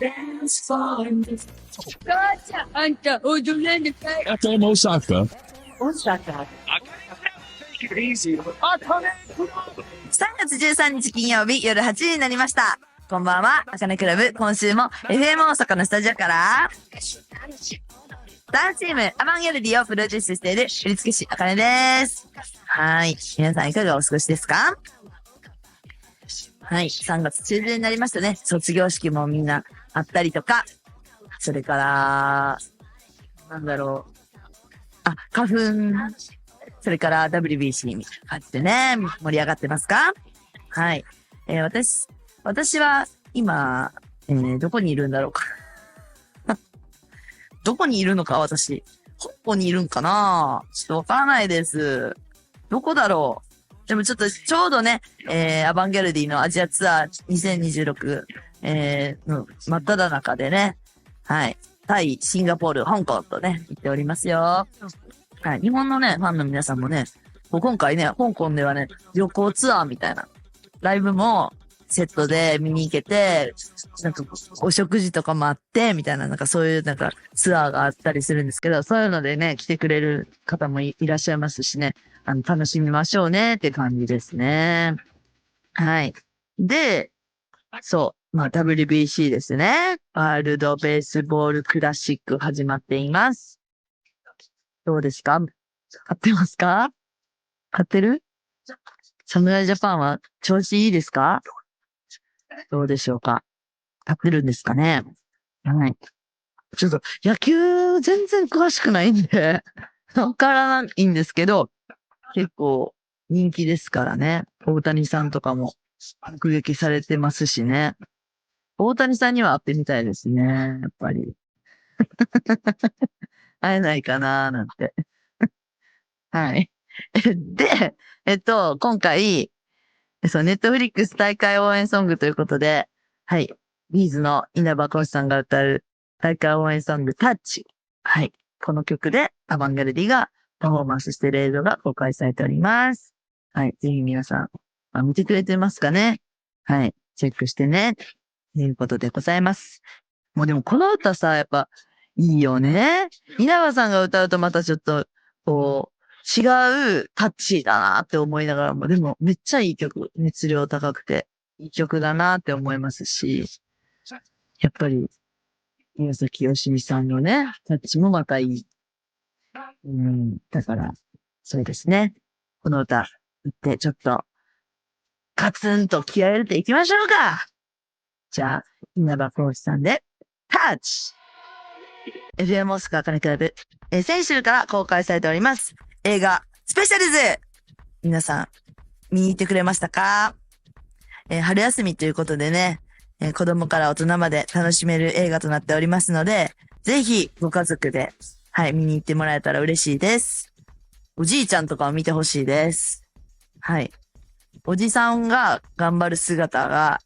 母ちゃん、あんた踊らなさい。FM Osaka. 大阪。3月13日金曜日夜8時になりました。こんばんは、あかねクラブ。今週も FM 大阪のスタジオから、ダンスチームアバンギャルディをプロデュースしている振付師あかねです。はい。皆さんいかがお過ごしですか？はい。3月中旬になりましたね。卒業式もみんなあったりとか、それから、なんだろう。あ、花粉、それから WBC みたいな感じでね、盛り上がってますか？はい。私は今、どこにいるんだろうか。どこにいるのか私。香港にいるんかな？ちょっとわからないです。どこだろう？でもちょっとちょうどね、アバンギャルディのアジアツアー2026、の真っ只中でね、はい。タイ、シンガポール、香港とね、行っておりますよ。はい。日本のね、ファンの皆さんもね、今回ね、香港ではね、旅行ツアーみたいな、ライブもセットで見に行けて、なんか、お食事とかもあって、みたいな、なんかそういうなんかツアーがあったりするんですけど、そういうのでね、来てくれる方もいらっしゃいますしね、楽しみましょうねって感じですね。はい。で、そう。まあ、WBC ですね。ワールドベースボールクラシック始まっています。どうですか？買ってますか？買ってる？侍ジャパンは調子いいですか？どうでしょうか？買ってるんですかね？はい。ちょっと野球全然詳しくないんで、わからないんですけど、結構人気ですからね。大谷さんとかも目撃されてますしね。大谷さんには会ってみたいですね。やっぱり。会えないかななんて。はい。で、今回、そう、ネットフリックス大会応援ソングということで、はい。ビーズの稲葉浩志さんが歌う大会応援ソング、タッチ。はい。この曲でアバンギャルディがパフォーマンスしている映像が公開されております。はい。ぜひ皆さん、見てくれてますかね？はい。チェックしてね。ということでございます。もうでもこの歌さ、やっぱいいよね。稲葉さんが歌うとまたちょっと、こう、違うタッチだなって思いながらも、でもめっちゃいい曲、熱量高くて、いい曲だなって思いますし、やっぱり、宮崎よしみさんのね、タッチもまたいい。だから、そうですね。この歌、言ってちょっと、ガツンと気合い入れていきましょうか。じゃあ、稲葉浩志さんで、タッチ！FM オスカーカネクラブ、先週から公開されております。映画、スペシャルズ！皆さん、見に行ってくれましたか？春休みということでね、子供から大人まで楽しめる映画となっておりますので、ぜひご家族で、はい、見に行ってもらえたら嬉しいです。おじいちゃんとかを見てほしいです。はい。おじさんが頑張る姿が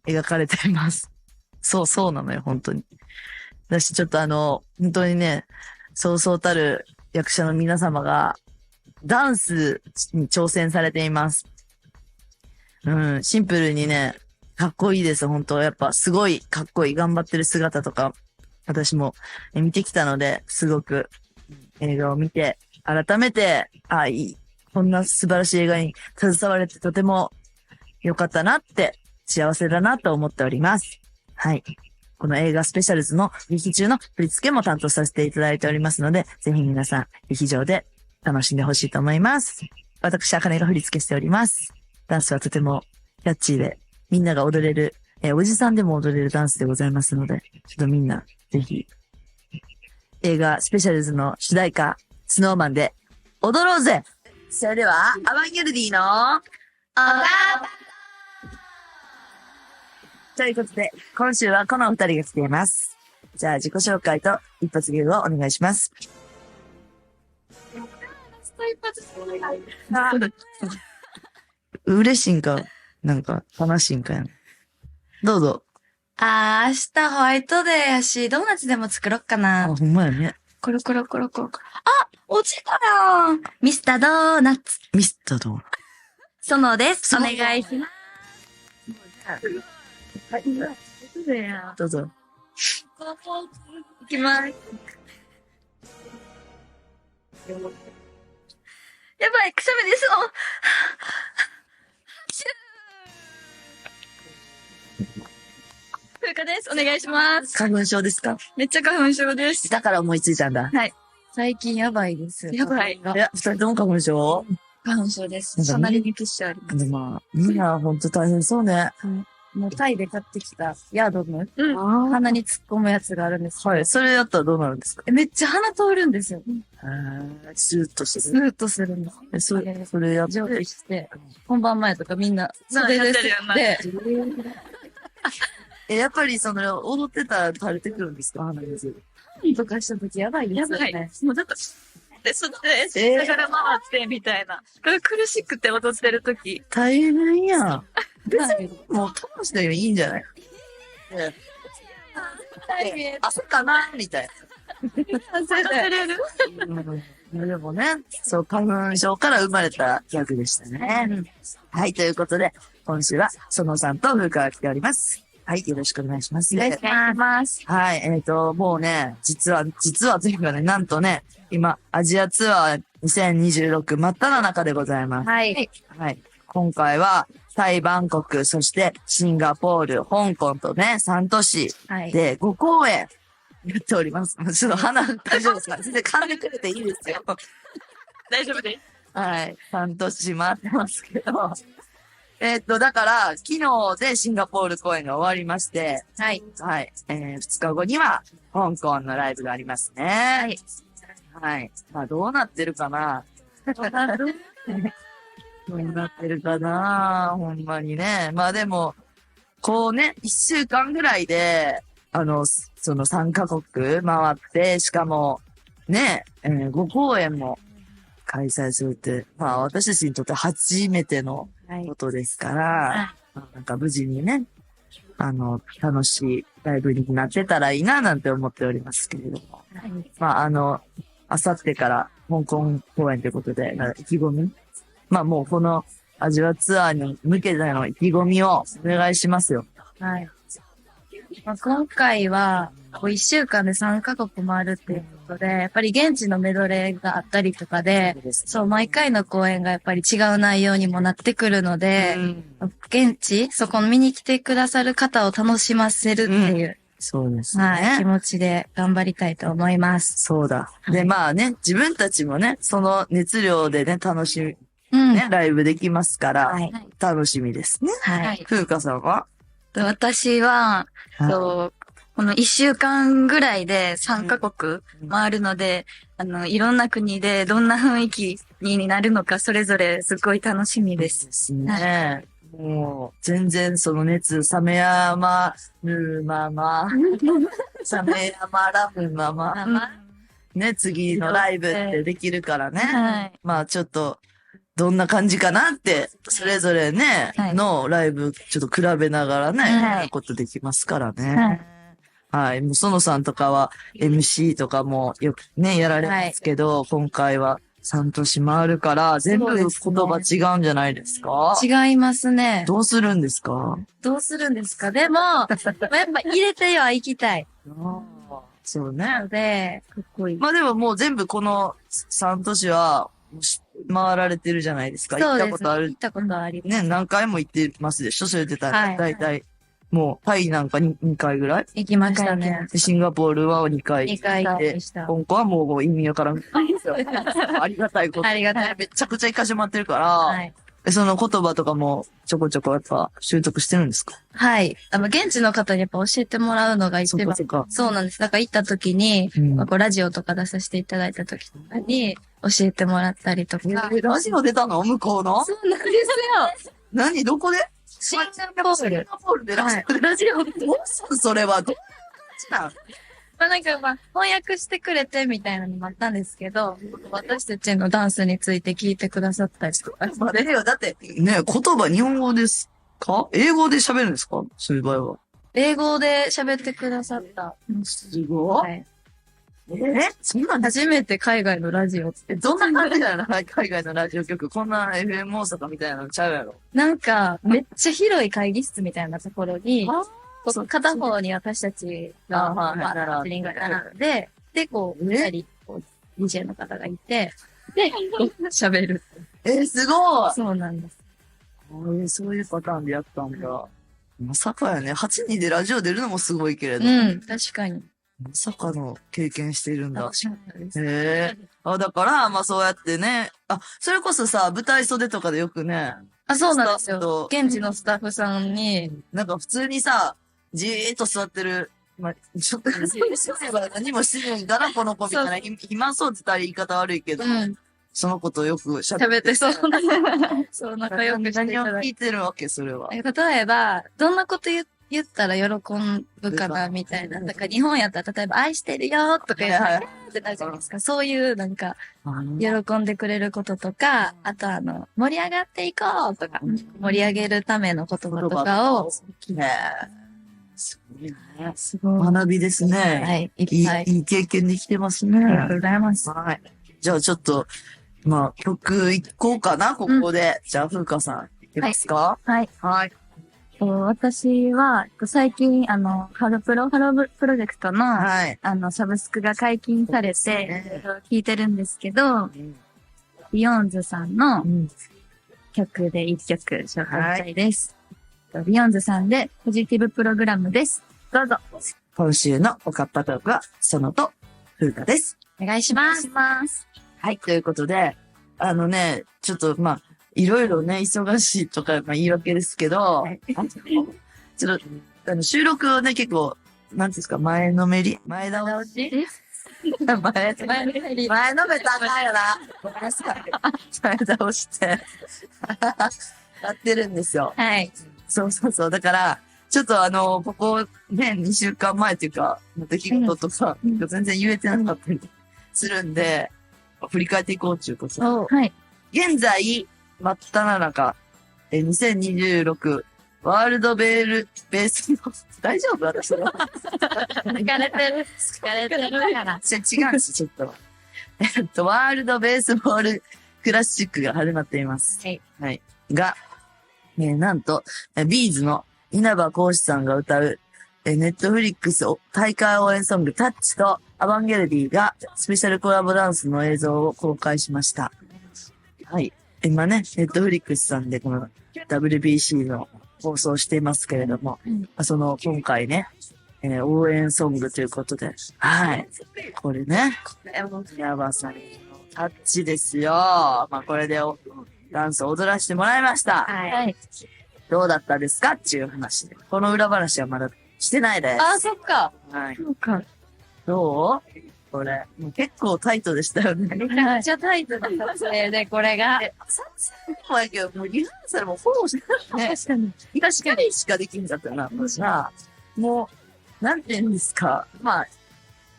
描かれています。そうなのよ、本当に。私ちょっと本当にね、そうそうたる役者の皆様がダンスに挑戦されています。シンプルにね、かっこいいです、本当やっぱすごいかっこいい。頑張ってる姿とか、私も見てきたので、すごく映画を見て、改めて、こんな素晴らしい映画に携われてとても良かったなって、幸せだなと思っております。はい。この映画スペシャルズの劇中の振り付けも担当させていただいておりますので、ぜひ皆さん劇場で楽しんでほしいと思います。私、あかねが振り付けしております。ダンスはとてもキャッチーで、みんなが踊れる、おじさんでも踊れるダンスでございますので、ちょっとみんな、ぜひ、映画スペシャルズの主題歌、スノーマンで踊ろうぜ！それでは、アバンギャルディの、ということで、今週はこのお二人が来ています。じゃあ、自己紹介と一発ギャグをお願いします。嬉しいんか、なんか、悲しいんかやん。どうぞ。明日ホワイトデーやし、ドーナツでも作ろっかな。ほんまやね。コロコロコロコロコロ。落ちたよミスタードーナツ。ミスタードーナツ。そのです。お願いします。どうぞ。いきます。やばい、くしゃみ出そう。風花です。お願いします。花粉症ですか？めっちゃ花粉症です。だから思いついたんだ。はい。最近やばいです。やばい。いや、二人とも花粉症？花粉症です。なんか隣にプッシュあります。でまあ、みんなほんと大変そうね。もうタイで買ってきたヤードム、うん。は鼻に突っ込むやつがあるんですけど、い。それやったらどうなるんですか？めっちゃ鼻通るんですよ。スーッとしてる。スーッとするんです。それやって。常備して、本番前とかみんな袖やでってるよなで、やっぱり踊ってたら垂れてくるんですか？鼻水。とかした時やばいでやばすよね。い。もうだから、で、それ、だから回って、みたいな。苦しくて踊ってる時。大変やん。別はいに、もう楽しでいいんじゃない？朝かなみたい忘れるな。でもね、そう、花粉症から生まれたギャグでしたね。はい、ということで、今週は、園さんと風花が来ております。はい、よろしくお願いします。お願いします。はい、もうね、実はというかね、なんとね、今、アジアツアー2026真っ只中でございます。はい。はい。今回は、タイ、バンコク、そして、シンガポール、香港とね、3都市はい。で5公演やっております。ちょっと鼻、大丈夫ですか？全然噛んでくれていいですよ。大丈夫です。はい。3都市回ってますけど。だから、昨日でシンガポール公演が終わりまして、はい。はい。2日後には、香港のライブがありますね。はい。はい。まあ、どうなってるかな？どうなってるかな？ほんまにね。まあでも、こうね、1週間ぐらいで、その3カ国回って、しかも、ね、5公演も開催するって、まあ私たちにとって初めてのはいことですから、まあなんか無事にね、楽しいライブになってたらいいななんて思っておりますけれども。まああさってから香港公演ということで、意気込み？まあもうこのアジアツアーに向けての意気込みをお願いしますよ。はい。まあ、今回は、1週間で3カ国回るっていうことで、やっぱり現地のメドレーがあったりとかで、そう、毎回の公演がやっぱり違う内容にもなってくるので、現地、そこ見に来てくださる方を楽しませるっていう、そうですね。はい、気持ちで頑張りたいと思います。そうだ。で、まあね、自分たちもね、その熱量でね、楽しみ、うん。ね、ライブできますから、はい。楽しみですね。はい。風花さんは？私は、この1週間ぐらいで3カ国回るので、いろんな国でどんな雰囲気になるのか、それぞれすごい楽しみです。ですね。もう、全然その熱冷めやまるまま、冷めやまらぬまま、ね、次のライブってできるからね。はい。まあちょっと、どんな感じかなって、それぞれね、はいのライブちょっと比べながらね、はいやることできますからね。はい。もう園さんとかは MC とかもよくね、やられますけど、今回は3都市回るから、全部言葉違うんじゃないですか？違いますね。どうするんですか？どうするんですか？でも、やっぱ入れては行きたいそうね。ので、かっこいい。まあでももう全部この3都市は回られてるじゃないですか。行ったことある行っ。たことあります。ね、何回も行ってますでしょ？それでたら、はいだいたい。もう、タイなんか2回ぐらい行きましたね。でシンガポールは2回。 2回ででした。香港はもう意味わからん。ありがたいこと。ありがたい。めちゃくちゃ行かしてもらってるから、はい。その言葉とかもちょこちょこやっぱ習得してるんですか？はい。現地の方にやっぱ教えてもらうのが一番。そっか。そうなんです。だから行った時に、うんこうラジオとか出させていただいた時とかに教えてもらったりとか。ラジオ出たの？向こうの？そうなんですよ。何？どこで？シンガポール。シンガポールでラジオ。ラジオ。どうすんそれは。どうしたん？翻訳してくれてみたいなのもあったんですけど、私たちのダンスについて聞いてくださったりとか。あれよ、だって、ね、言葉日本語ですか？英語で喋るんですか？そういう場合は。英語で喋ってくださった。すごい。はい。そんなんだ。初めて海外のラジオって。どんな感じだよな、海外のラジオ局。こんな FM 大阪みたいなのちゃうやろ。なんか、めっちゃ広い会議室みたいなところに、片方に私たちが、はいまあ、8人ぐらい並んで、で、こう、二人、こう、DJ の方がいて、で、こう喋る。すごい。そうなんです。そういうパターンでやったんだ。まさかやね。8人でラジオ出るのもすごいけれど。うん、確かに。まさかの経験しているんだ。楽しかったです。へえ。だから、まあそうやってね。それこそさ、舞台袖とかでよくね、あ、そうなんですスタッフとよ。現地のスタッフさんに、なんか普通にさ、じーっと座ってる、まあ、ちょっと、そうすれば何もしてないから、この子みたいな、暇そうって言ったら言い方悪いけど、うん、その子とよく喋喋ってそう。そう、仲良くしてい何を聞ただいいてるわけ、それは。て。例えば、どんなこと言ったら喜ぶかな、みたいな。だから日本やったら、例えば、愛してるよとか言ったら、ってなるじゃないですか。そういう、なんか、喜んでくれることとか、あと盛り上がっていこうとか、盛り上げるための言葉とかを、ねすごいね。すごい。学びですね。はい、いっぱい。いい経験できてますね。ありがとうございます。はい。じゃあちょっと、まあ、曲いこうかな、ここで。じゃあ、風花さん、いきますか？はい。はい。私は、最近、ハロプロジェクトの、はい。サブスクが解禁されて、聞いてるんですけど、ビヨンズさんの曲で一曲紹介したいです。ビヨンズさんでポジティブプログラムです。どうぞ。今週のおかっぱトークは、そのと、風花です。お願いします。はい、ということで、ちょっと、まあ、いろいろね、忙しいとか、まあ言い訳ですけど、ちょっと、収録をね、結構、なんていうんですか、前倒し前のめたらあかんよな。ごめんなさい。前倒して、やってるんですよ。はい。そう。だから、ちょっとここね、2週間前というか、出来事とか、全然言えてなかったりするんで、振り返っていこうっていうことで。はい。現在、真っ只中、2026、ワールドベースの、大丈夫私は。疲れてるから。違うんです、ちょっと。ワールドベースボールクラシックが始まっています。はい。はい。が、なんと、ビーズの稲葉浩志さんが歌う、ネットフリックス大会応援ソングタッチとアバンゲルディがスペシャルコラボダンスの映像を公開しました。はい。今ね、ネットフリックスさんでこの WBC の放送していますけれども、今回ね、応援ソングということで、はい。これね、稲葉さんのタッチですよ。まあこれでダンスを踊らせてもらいました。はい。どうだったですかっていう話で。この裏話はまだしてないです。あ、そっか。はい。そうか。どうこれ。もう結構タイトでしたよね。めちゃくちゃタイトな撮影で、これが。撮影もやけど、もうリハーサルもフォローしてないね。確かに。確かにしかできんかったな。もう、なんて言うんですか。まあ、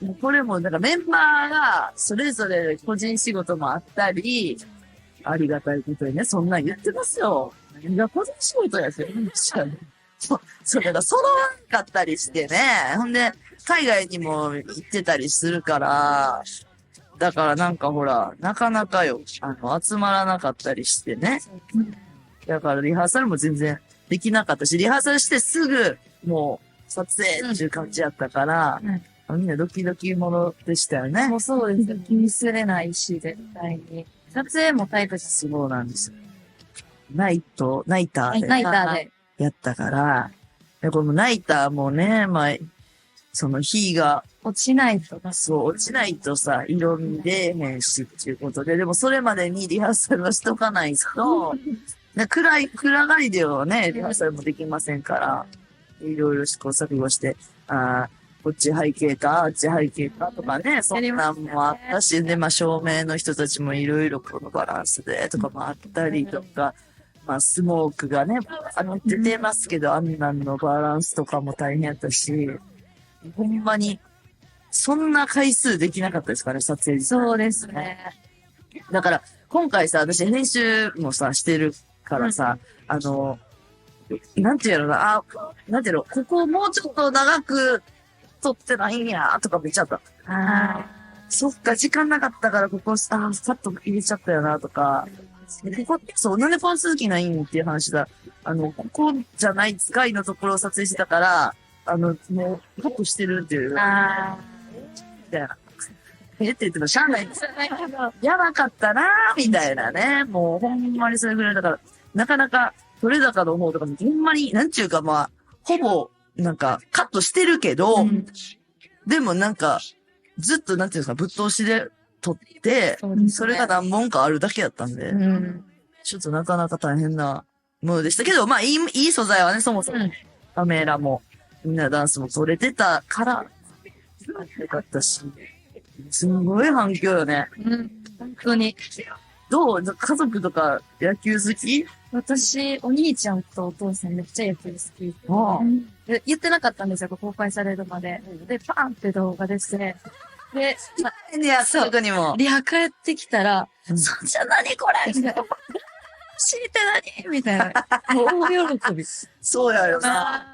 もうこれも、なんかメンバーが、それぞれ個人仕事もあったり、ありがたいことにね、そんなん言ってますよ。何が個人仕事やってるんですよね。そう、だから揃わんかったりしてね。ほんで、海外にも行ってたりするから、だからなんかほら、なかなかよ、集まらなかったりしてね。だからリハーサルも全然できなかったし、リハーサルしてすぐ、もう、撮影っていう感じやったから、みんなドキドキものでしたよね。もうそうですよ。気にすれないし、絶対に。撮影もタイトです。そうなんですよ。ナイターで。ナイターで。やったから、でこのナイターもね、まあ、その日が、落ちないと。そう、落ちないとさ、色味出へんしっていうことで、でもそれまでにリハーサルはしとかないと、暗がりではね、リハーサルもできませんから、いろいろ試行錯誤して、こっち背景か、あっち背景かとかね、そんなんもあったし、で、まあ照明の人たちもいろいろこのバランスでとかもあったりとか、まあ、スモークがね、出てますけど、あんなんのバランスとかも大変やったし、ほんまに、そんな回数できなかったですかね、撮影自体。そうですね。だから、今回さ、私編集もさ、してるからさ、なんていうのな、なんていうの、ここもうちょっと長く撮ってないんや、とかめっちゃあった。そっか、時間なかったから、ここ、さっと入れちゃったよな、とか。ここ、そう、なんでこの続きないんっていう話だ。ここじゃない使いのところを撮影してたから、もう、カットしてるっていう。あみたいな。って言ってもしゃあないんですよ。あ。やばかったなーみたいなね。もうほんまにそれぐらいだから、なかなか、取れ高の方とかもほんまに、なんちゅうかまあ、ほぼ、なんか、カットしてるけど、でもなんか、ずっとなんていうんですか、ぶっ通しで撮って、そうですねそれが何本かあるだけやったんで、うん。ちょっとなかなか大変なものでしたけど、まあいい素材はね、そもそも、カメラも、みんなダンスも撮れてたから、よかったし、すんごい反響よね。うん。本当に。どう家族とか野球好き？私、お兄ちゃんとお父さんめっちゃ野球好き。ああで言ってなかったんですよ、公開されるまで。で、パーンって動画出て、で、いや、家族にも。リハ帰ってきたら、うんそんじゃ何これみたいな。知りて何みたいな。もう大喜び。そうやよな。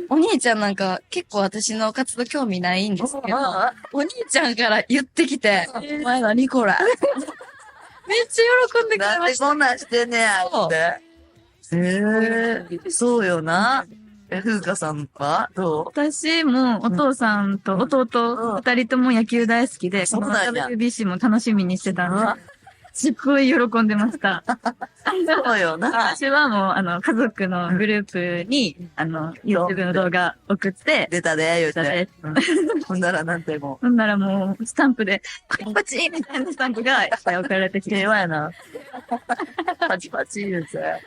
お兄ちゃんなんか結構私の活動興味ないんですけど、あお兄ちゃんから言ってきて、お前何これめっちゃ喜んでくれなんました。でこんなんしてんねや、って。そうよな。風花さんはどう？私もお父さんと弟二人とも野球大好きで、このそうなんや WBC も楽しみにしてたんで、すっごい喜んでました。そうよな。私はもう、家族のグループに、YouTube の動画送って、出たで、言うたて。でほんならなんてもほんならもう、スタンプで、パチみたいなスタンプがいっぱい送られてきう、て、平和やな。パチパチ言うて。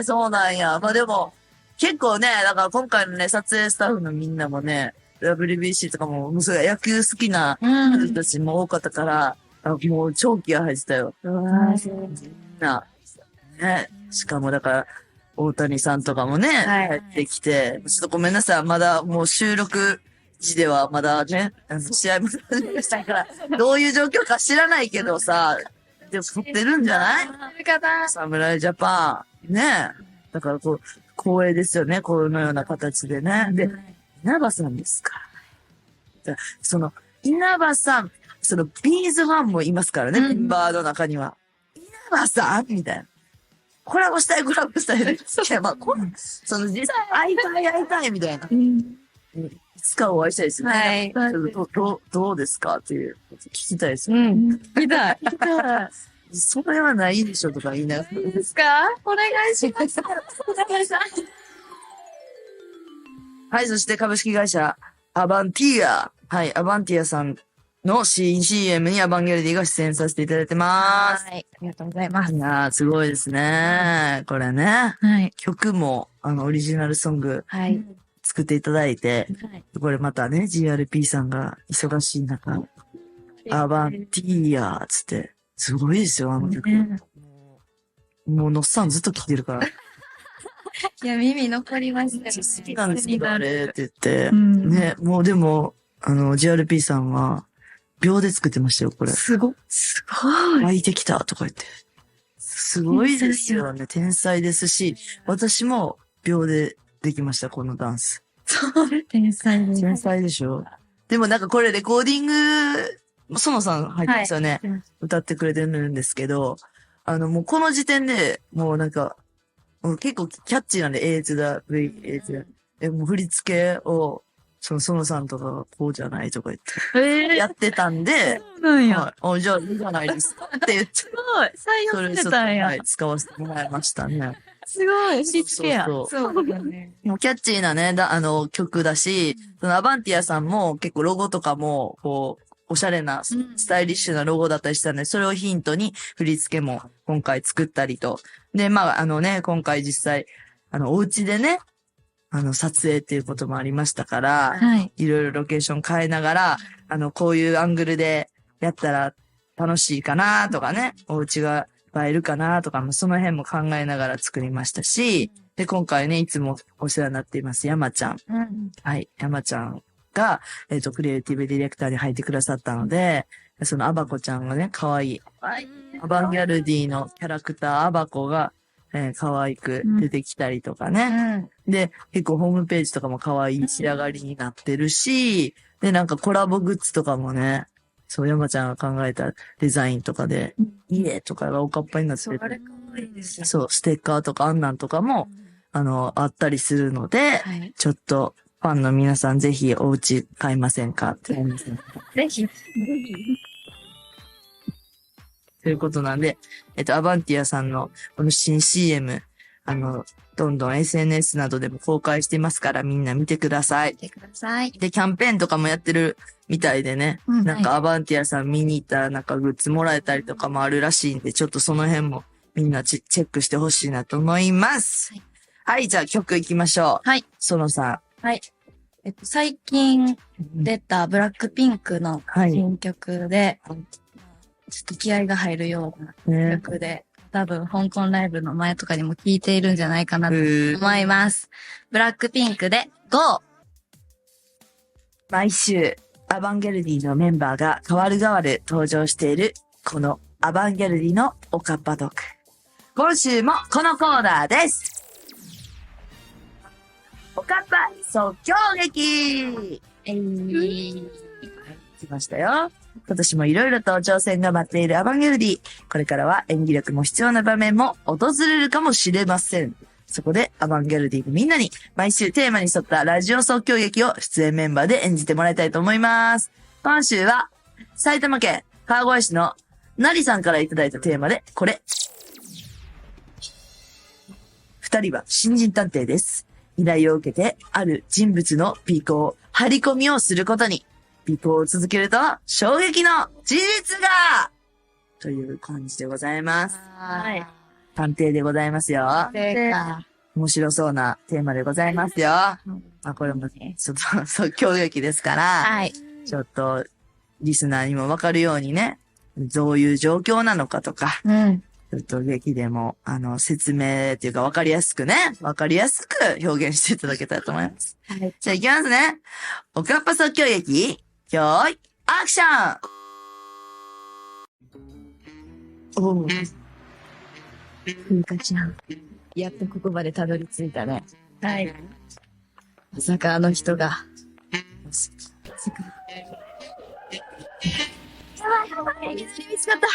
そうなんや。まあでも、結構ね、だから今回のね、撮影スタッフのみんなもね、WBC とかも、もうそれ野球好きな人たちも多かったから、もう長期が入ってたよ。みんな。ね。しかもだから、大谷さんとかもね、はい入ってきて、ちょっとごめんなさい。まだもう収録時ではまだね、試合もしたから、どういう状況か知らないけどさ、でも撮ってるんじゃない侍ジャパン。ね。だからこう、光栄ですよね。このような形でね。で、稲葉さんですから。その、稲葉さん、その、ビーズファンもいますからね、メンバーの中には。稲葉さんみたいな。コラボしたい、コラボしたい。いや、まあ、その、実際、会いたい、みたいな。いつかお会いしたいですね。はい。ちょっとどうですかっていう、聞きたいですよ。見たい。それはないでしょとか言いながら。いいですかお願いします。お願いします。はい、そして株式会社、アバンティア。はい、アバンティアさんの新 CM にアバンギャルディが出演させていただいてます。はい。ありがとうございます。いやー、すごいですね。これね。はい。曲も、オリジナルソングはい。作っていただいて、これまたね、GRP さんが忙しい中、アバンティアつって、すごいですよ、あの曲。もう、のっさんずっと聴いてるから。いや、耳残りましたよ好きなんですけど、あれって言って、うんね、もうでも、GRP さんは、秒で作ってましたよ、これ。すごい。湧いてきたとか言って。すごいですよね。天才ですし、私も秒でできました、このダンス。天才です。天才でしょ。でもなんかこれレコーディング、園さん入ってますよね。歌ってくれてるんですけど、もうこの時点で、もうなんか、もう結構キャッチーなんで、A ズだ、V、A ズだ。もう振り付けを、園さんとかがこうじゃないとか言って、やってたんで、そうなんや。はい。じゃあいいじゃないですかって言って、すごい。採用さそれちょっと、れたんやは。い、使わせてもらいましたね。すごい。振り付けや。そうそうだね。もうキャッチーなね、曲だし、そのアバンティアさんも結構ロゴとかも、こう、おしゃれな、スタイリッシュなロゴだったりしたので、それをヒントに振り付けも今回作ったりと。で、まあ、今回実際、お家でね、撮影っていうこともありましたから、はい。いろいろロケーション変えながら、こういうアングルでやったら楽しいかなとかね、お家が映えるかなとかも、その辺も考えながら作りましたし、で、今回ね、いつもお世話になっています、山ちゃん。はい、山ちゃんが、クリエイティブディレクターに入ってくださったので、そのアバコちゃんがね、可愛い。アバンギャルディのキャラクター、アバコが、可愛く出てきたりとかね。で、結構ホームページとかも可愛い仕上がりになってるし、で、なんかコラボグッズとかもね、そう、山ちゃんが考えたデザインとかで、家とかがおかっぱになってそう、あれて、かわいいですよ。そう、ステッカーとかあんなんとかも、あったりするので、はい。ちょっとファンの皆さんぜひお家買いませんかって思いますね。ぜひ。ということなんで、アバンティアさんのこの新 CM、どんどん SNS などでも公開してますからみんな見てください。見てください。で、キャンペーンとかもやってるみたいでね。うんなんかアバンティアさん見に行ったらなんかグッズもらえたりとかもあるらしいんで、ちょっとその辺もみんなチェックしてほしいなと思います。はいはい、じゃあ曲行きましょう。はい。そのさはい。最近ん。出たブラックピンクのはい。新曲で、はいちょっと気合が入るようなね。曲で、多分香港ライブの前とかにも聴いているんじゃないかなと思思います。ブラックピンクで GO! 毎週、アバンギャルディのメンバーが変わる変わる登場している、このアバンギャルディのおかっぱトーク。今週もこのコーナーです。おかっぱ即興劇来ましたよ。今年もいろいろと挑戦が待っているアバンギャルディ。これからは演技力も必要な場面も訪れるかもしれません。そこでアバンギャルディのみんなに毎週テーマに沿ったラジオ即興劇を出演メンバーで演じてもらいたいと思います。今週は埼玉県川越市のなりさんからいただいたテーマでこれ。二人は新人探偵です。依頼を受けてある人物の尾行、張り込みをすることに。尾行を続けると衝撃の事実がという感じでございます。はい。探偵でございますよ。でか。面白そうなテーマでございますよ。まあこれもちょっと即興劇ですから、はい。ちょっとリスナーにもわかるようにね、どういう状況なのかとか、うん。ちょっと劇でも説明っていうかわかりやすく表現していただけたらと思います。はい。じゃあ行きますね。おかっぱ即興劇、よーい、アクションおう。ふうかちゃん。やっとここまでたどり着いたね。はい。まさかあの人が。まさか。やばい、見つかった。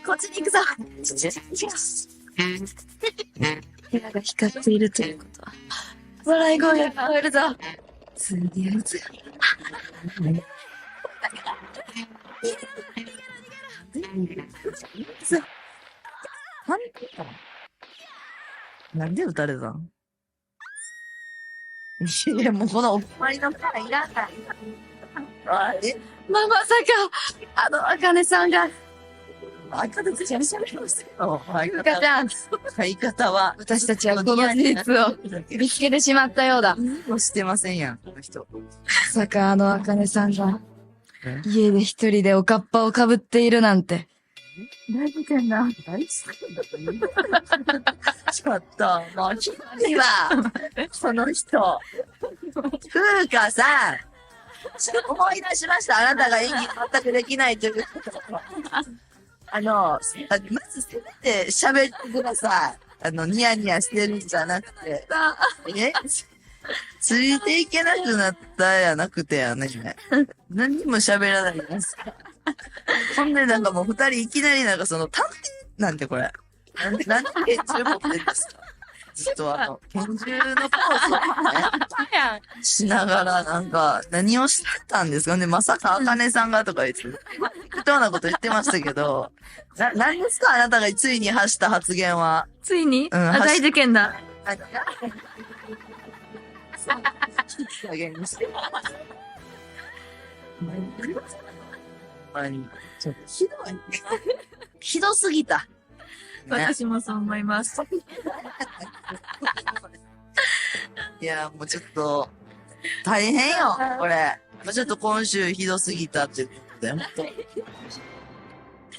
こっちに行くぞ。部屋が光っているということは、笑い声が聞こえるぞ。すげえやつが。なんで撃たれたんいや、もうこのおっぱいのキャラいらない。まさか、あかねさんが、相方と一緒に喋りますよ。相ふうかちゃん、相方は。私たちはこの事実を見つけてしまったようだ。もうしてませんやん、この人。まさかあかねさんが、家で一人でおかっぱをかぶっているなんて。何してんだ何してんのちょっと、もうひどいわ。その人。ふうかさん。思い出しました。あなたが演技全くできないということを。まずせめて喋ってください。ニヤニヤしてるんじゃなくて。ついていけなくなったやなくてやね。何にも喋らないんですか。ほんでなんかもう二人いきなりなんかその探偵なんてこれ。なんで拳銃持ってるんですか。ずっと拳銃のポーズをね、しながらなんか何をしてたんですかね。まさかあかねさんがとか言って、適当なこと言ってましたけど、何ですかあなたがついに発した発言は。ついに、うん大事件だ。加減にして。ちょっとひどい。ひどすぎた。ね、私もそう思います。いや、もうちょっと、大変よ、これ。もうちょっと今週ひどすぎたっていうことで、本当。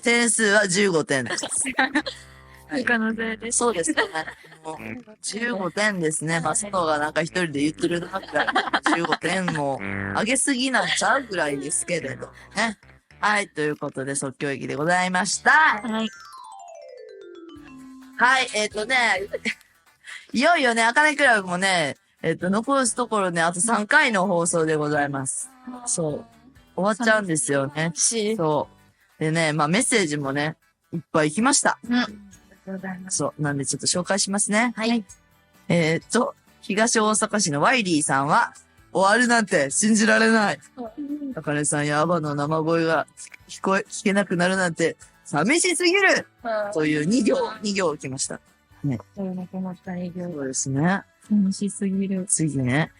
点数は15点です。他のせいです。そうですね。もう15点ですね。まあ、外がなんか一人で言ってるなくらい、15点も上げすぎなんちゃうぐらいですけれどね。はい、ということで即興劇でございました。はい。はい、いよいよね、あかねクラブもね、残すところね、あと3回の放送でございます。そう。終わっちゃうんですよね。そう。でね、まあメッセージもね、いっぱい来ました。そう。なんでちょっと紹介しますね。はい。東大阪市のワイリーさんは、終わるなんて信じられない。あかねさんやアバの生声が聞けなくなるなんて寂しすぎるという2行来ました。そうなくなった営業そうですね。楽しすぎる。次ね。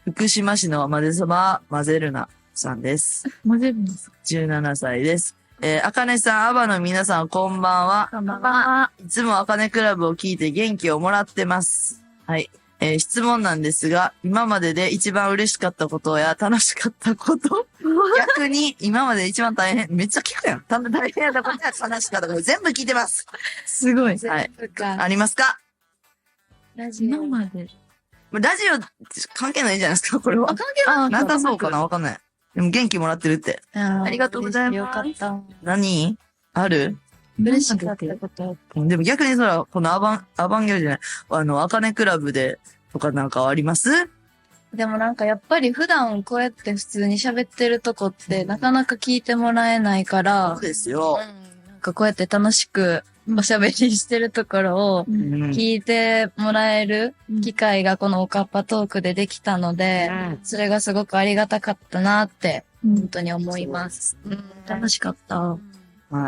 福島市のまぜそばマゼルナさんです。混ぜるんですか？17歳です。あかねさん、アバの皆さん、こんばんは。こんばんは。いつもあかねクラブを聞いて元気をもらってます。はい。質問なんですが、今までで一番嬉しかったことや楽しかったこと逆に、今まで一番大変、めっちゃ聞くやん。大変なことや悲しかったこと全部聞いてます。すごい。はい。全部か。ありますか？ラジオ。今まで。ラジオ関係ないじゃないですか、これは。関係ない。なさそうかなわかんない。でも元気もらってるって。ありがとうございますよかった。何ある？嬉しかったこと。でも逆にそら、このアバンギャルじゃない、あかねクラブで、とかなんかあります？でもなんかやっぱり普段こうやって普通に喋ってるとこってなかなか聞いてもらえないからそう、ですよ。なんかこうやって楽しくおしゃべりしてるところをうん。聞いてもらえる機会がこのおかっぱトークでできたので、それがすごくありがたかったなって本当に思います。楽しかった。は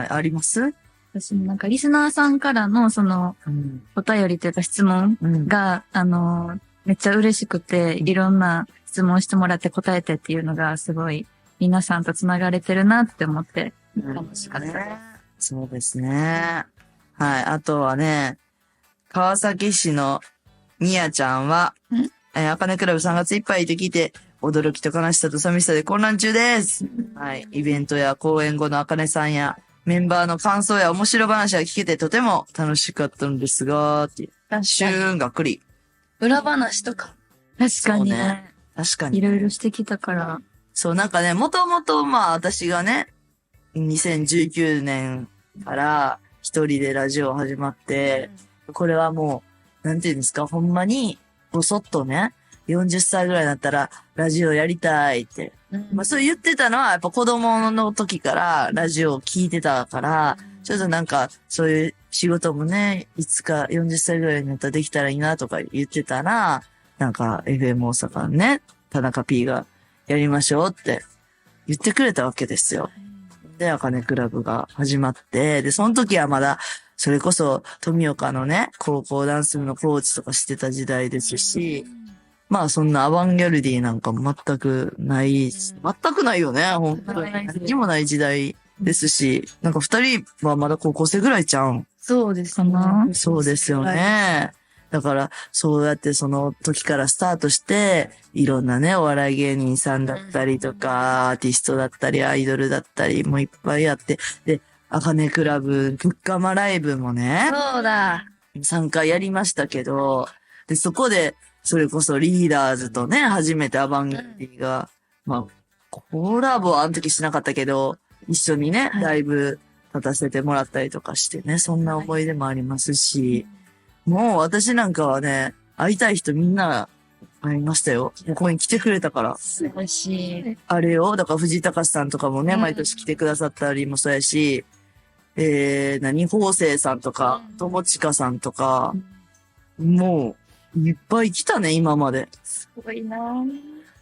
い、あります？私もなんかリスナーさんからのそのうん。お便りというか質問うん。が、めっちゃ嬉しくて、いろんな質問してもらって答えてっていうのがすごい皆さんと繋がれてるなって思って楽しかったです。そうですね。はい。あとはね、川崎市のみやちゃんは、あかねクラブ3月いっぱいと聞いて、驚きと悲しさと寂しさで混乱中です。はい。イベントや公演後のあかねさんや、メンバーの感想や面白話が聞けてとても楽しかったのですが、っていう。シューンがっくり。裏話とか。確かにね。確かに。いろいろしてきたから。そう、なんかね、もともと、まあ、私がね、2019年から一人でラジオ始まって、これはもう、なんていうんですか、ほんまに、ぼそっとね、40歳ぐらいになったら、ラジオやりたいって。まあ、そう言ってたのは、やっぱ子供の時からラジオを聞いてたから、ちょっとなんか、そういう仕事もね、いつか40歳ぐらいになったらできたらいいなとか言ってたら、なんか FM 大阪のね、田中 P がやりましょうって言ってくれたわけですよ。で、あかねクラブが始まって、で、その時はまだ、それこそ富岡のね、高校ダンス部のコーチとかしてた時代ですし、まあそんなアバンギャルディなんかも全くない、全くないよね、本当に。何にもない時代ですし、なんか二人はまだ高校生ぐらいちゃうん。そうですな。そうですよね。だから、そうやってその時からスタートして、いろんなね、お笑い芸人さんだったりとか、アーティストだったり、アイドルだったり、もういっぱいあって、で、あかねクラブ、ぶっかまライブもね、そうだ。 3回やりましたけど、で、そこで、それこそリーダーズとね、初めてアバンギャルディが、まあ、コラボはあの時しなかったけど、一緒にね、ライブ立たせてもらったりとかしてね、そんな思い出もありますし、もう私なんかはね、会いたい人みんな会いましたよ。ここに来てくれたから。素晴らしい。あれよ、だから藤井隆さんとかもね、毎年来てくださったりもそうやし、法政さんとか、友近さんとか、もう、いっぱい来たね、今まで。すごいな。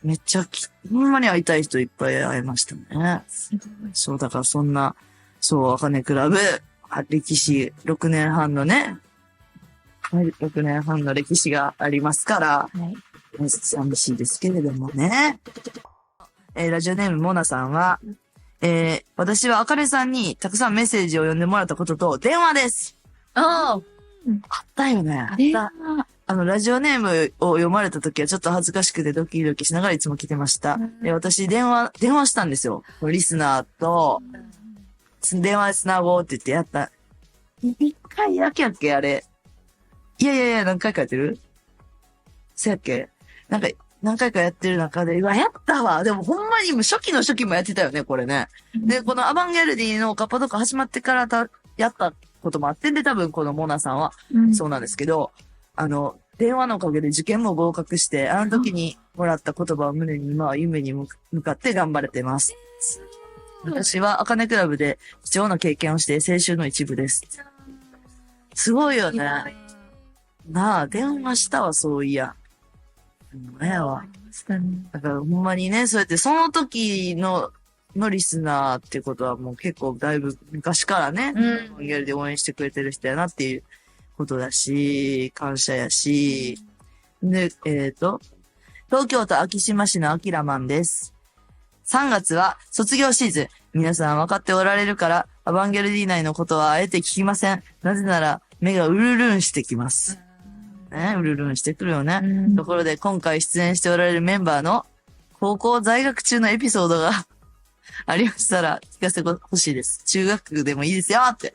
めっちゃほんまに会いたい人いっぱい会えましたね。すごい。そう、だからそんな、そう、あかねクラブ、歴史6年半のね、6年半の歴史がありますから、はい。寂しいですけれどもね。ラジオネームモナさんは、私はあかねさんにたくさんメッセージを読んでもらったことと電話です。ああ。あったよね。あっで、た。ラジオネームを読まれた時はちょっと恥ずかしくてドキドキしながらいつも来てました。私電話したんですよ。リスナーと、電話で繋ごうって言ってやった。一回だけやっけあれ。いや、何回かやってる？そやっけなんか、何回かやってる中で、うわ、やったわ。でもほんまにもう初期の初期もやってたよね、これね。で、このアバンギャルディのカッパとか始まってからやったこともあってんで、多分このモナさんはそうなんですけど、電話のおかげで受験も合格して、あの時にもらった言葉を胸に今は夢に向かって頑張れてます。私はアカネクラブで貴重な経験をして青春の一部です。すごいよね。なあ、電話したわ、そういや。なんやわ。したね。だからほんまにね、そうやってその時のリスナーってことはもう結構だいぶ昔からね、うん。リアルで応援してくれてる人やなっていうことだし、感謝やし、で、東京都昭島市のアキラマンです。3月は卒業シーズン。皆さん分かっておられるから、アバンギャルディ内のことはあえて聞きません。なぜなら、目がうるるんしてきます。ね、うるるんしてくるよね。うんところで、今回出演しておられるメンバーの高校在学中のエピソードがありましたら聞かせてほしいです。中学でもいいですよって。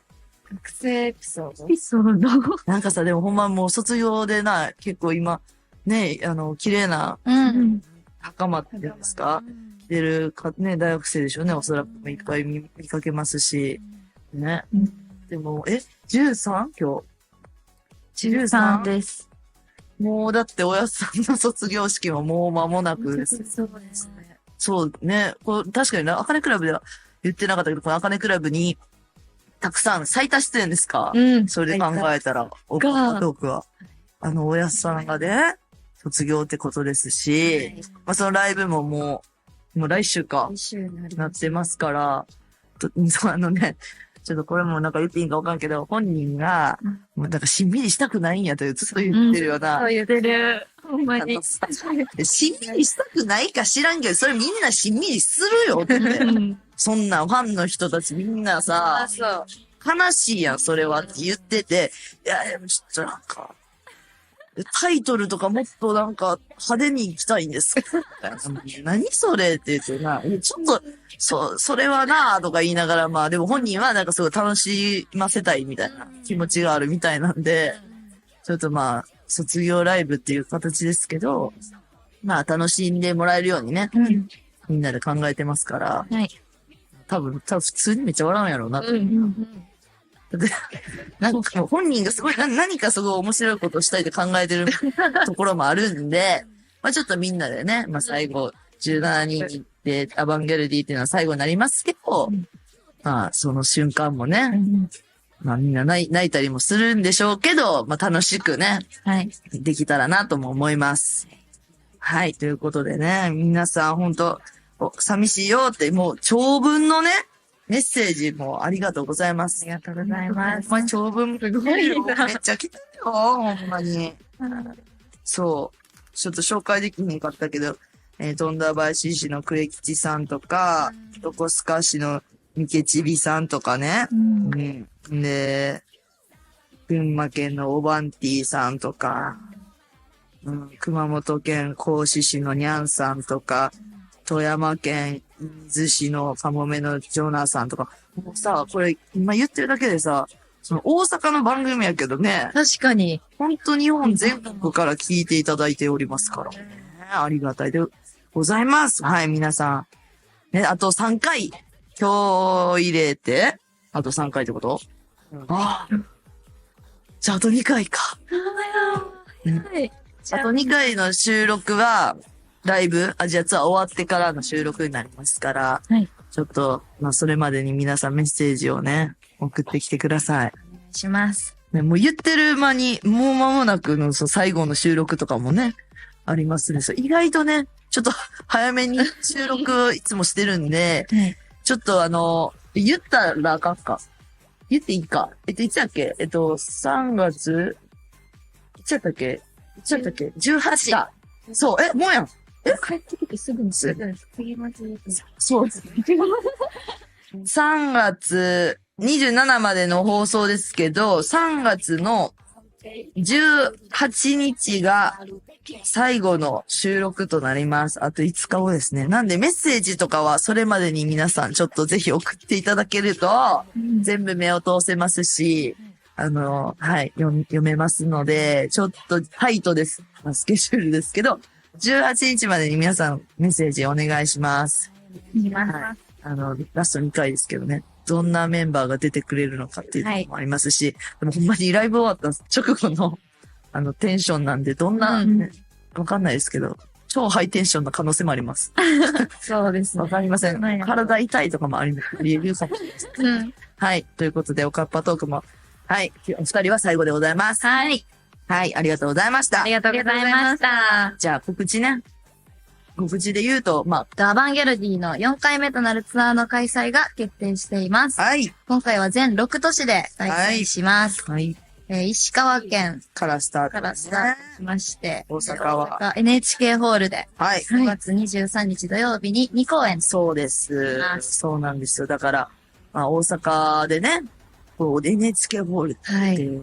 学生エピソード。エピソード。なんかさ、でもほんまもう卒業でな、結構今、ね、綺麗なうん。袴っていうんですか出るか、ね、大学生でしょうね。おそらくいっぱい見かけますし。ね。でも、13? 今日。13です。もうだっておやすさんの卒業式ももう間もなくです。そうですね。そうね。確かにね、アカネクラブでは言ってなかったけど、このアカネクラブに、たくさん最多出演ですか、うん。それで考えたら、オッパッパトークは、おやすさんがね、卒業ってことですし、まあそのライブももう来週か、来週になりなってますから、そうちょっとこれもなんか言っていいんかわかんけど、本人が、もうなんかしんみりしたくないんやとずっと言ってるような。そう言ってる。ほんまに。しんみりしたくないか知らんけど、それみんなしんみりするよって。そんなファンの人たちみんなさ、そう。悲しいやん、それはって言ってて、いや、でもちょっとなんか、タイトルとかもっとなんか派手に行きたいんですけど。何それって言ってな、ちょっと、それはなぁとか言いながら、まあでも本人はなんかすごい楽しませたいみたいな気持ちがあるみたいなんで、ちょっとまあ、卒業ライブっていう形ですけど、まあ楽しんでもらえるようにね、うん。みんなで考えてますから、はい。多分普通にめっちゃ笑うんやろうな。でなんかもう本人がすごい何かすごい面白いことをしたいって考えてるところもあるんで、まあちょっとみんなでね、まあ最後17人でアバンギャルディっていうのは最後になりますけど、まあその瞬間もね、まあみんな泣いたりもするんでしょうけど、まあ楽しくね、はい。できたらなとも思います。はい、ということでね、皆さん本当寂しいよってもう長文のね、メッセージもありがとうございます。ありがとうございます。ほんまに長文すごいよ。めっちゃ来たよ、ほんまに。そう。ちょっと紹介できへんかったけど、富田林市の呉吉さんとか、横須賀市の三毛ちびさんとかね。で、群馬県のオバンティさんとか、熊本県合志市のにゃんさんとか、富山県伊豆市のカモメのジョナさんとか、もうさ、これ今言ってるだけでさ、その大阪の番組やけどね、確かに。本当日本全国から聞いていただいておりますから、ね、ありがたいでございます。はい、皆さん。ね、あと3回、今日入れて、あと3回ってこと、ああ。じゃああと2回か。はい。あと2回の収録は、ライブ、アジアツアー終わってからの収録になりますから、はい。ちょっと、まあ、それまでに皆さんメッセージをね、送ってきてください。します。ね、もう言ってる間に、もう間もなくの最後の収録とかもね、ありますね。そう意外とね、ちょっと早めに収録いつもしてるんで、はい。ちょっと言ったらあかんか。言っていいか。いつやっけ3月、いつやったっけ ?18 か。そう、もうやん。帰ってきてすぐにすぐ次まで。そうですね。3月27までの放送ですけど、3月の18日が最後の収録となります。あと5日後ですね。なんでメッセージとかはそれまでに皆さんちょっとぜひ送っていただけると、全部目を通せますし、はい、読めますので、ちょっとタイトです。スケジュールですけど、18日までに皆さんメッセージお願いします。はい。ラスト2回ですけどね。どんなメンバーが出てくれるのかっていうのもありますし、でもほんまにライブ終わった直後の、テンションなんで、どんな、わかんないですけど、超ハイテンションな可能性もあります。そうですわかりません。体痛いとかもあり得るかもしれないです。はい。ということで、おかっぱトークも、はい。お二人は最後でございます。はい。はい、ありがとうございましたあり。がとうございました。じゃあ告知ね。告知で言うと、アバンギャルディの4回目となるツアーの開催が決定しています。はい。今回は全6都市で開催します。はい。石川県からスタートからスタートしまして、大阪は。 NHK ホールではい。 5月23日土曜日に2公演。そうですあ。そうなんですよ。だから、大阪でね、NHK ホールって、はい。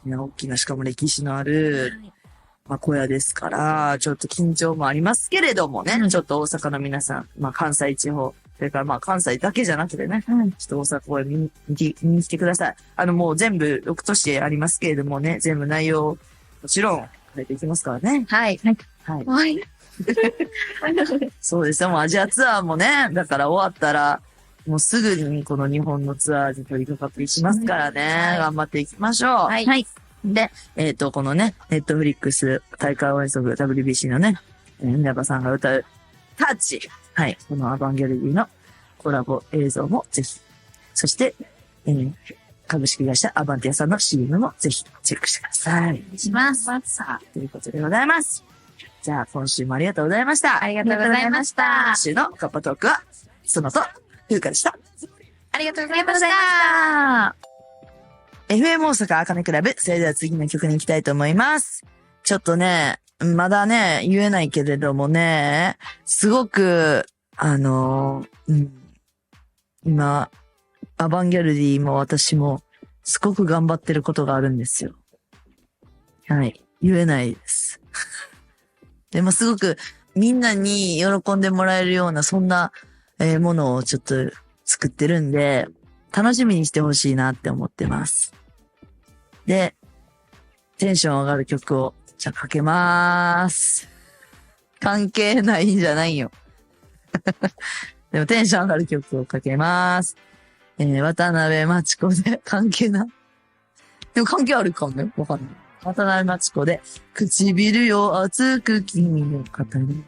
大きな、しかも歴史のある、小屋ですから、ちょっと緊張もありますけれどもね、ちょっと大阪の皆さん、関西地方、それから関西だけじゃなくてね、ちょっと大阪公演見に来てください。もう全部6都市ありますけれどもね、全部内容、もちろん変えていきますからね。はい。はい。はい。そうですよ。もうアジアツアーもね、だから終わったら、もうすぐにこの日本のツアーに取り掛かっていきますからね、はい頑張っていきましょう。はい。で、このね、ネットフリックス大会応援ソング WBC のね、稲葉さんが歌うタッチ。はい。このアバンギャルディのコラボ映像もぜひ。そして、株式会社アバンティアさんの CM もぜひチェックしてください。お願いします。さあ、ということでございます。じゃあ、今週もありがとうございました。ありがとうございました今。週のカッパトークは、そのと、ふうかでした。ありがとうございました。 FM 大阪あかねクラブ。それでは次の曲に行きたいと思います。ちょっとね、まだね、言えないけれどもね、すごく、今、アバンギャルディも私も、すごく頑張ってることがあるんですよ。はい。言えないです。でもすごく、みんなに喜んでもらえるような、そんな、ものをちょっと作ってるんで、楽しみにしてほしいなって思ってます。で、テンション上がる曲を、じゃあかけまーす。関係ないんじゃないよ。でもテンション上がる曲をかけまーす。渡辺真知子で、関係ない。でも関係あるかもね。わかんない。渡辺真知子で、唇よ熱く君の肩に。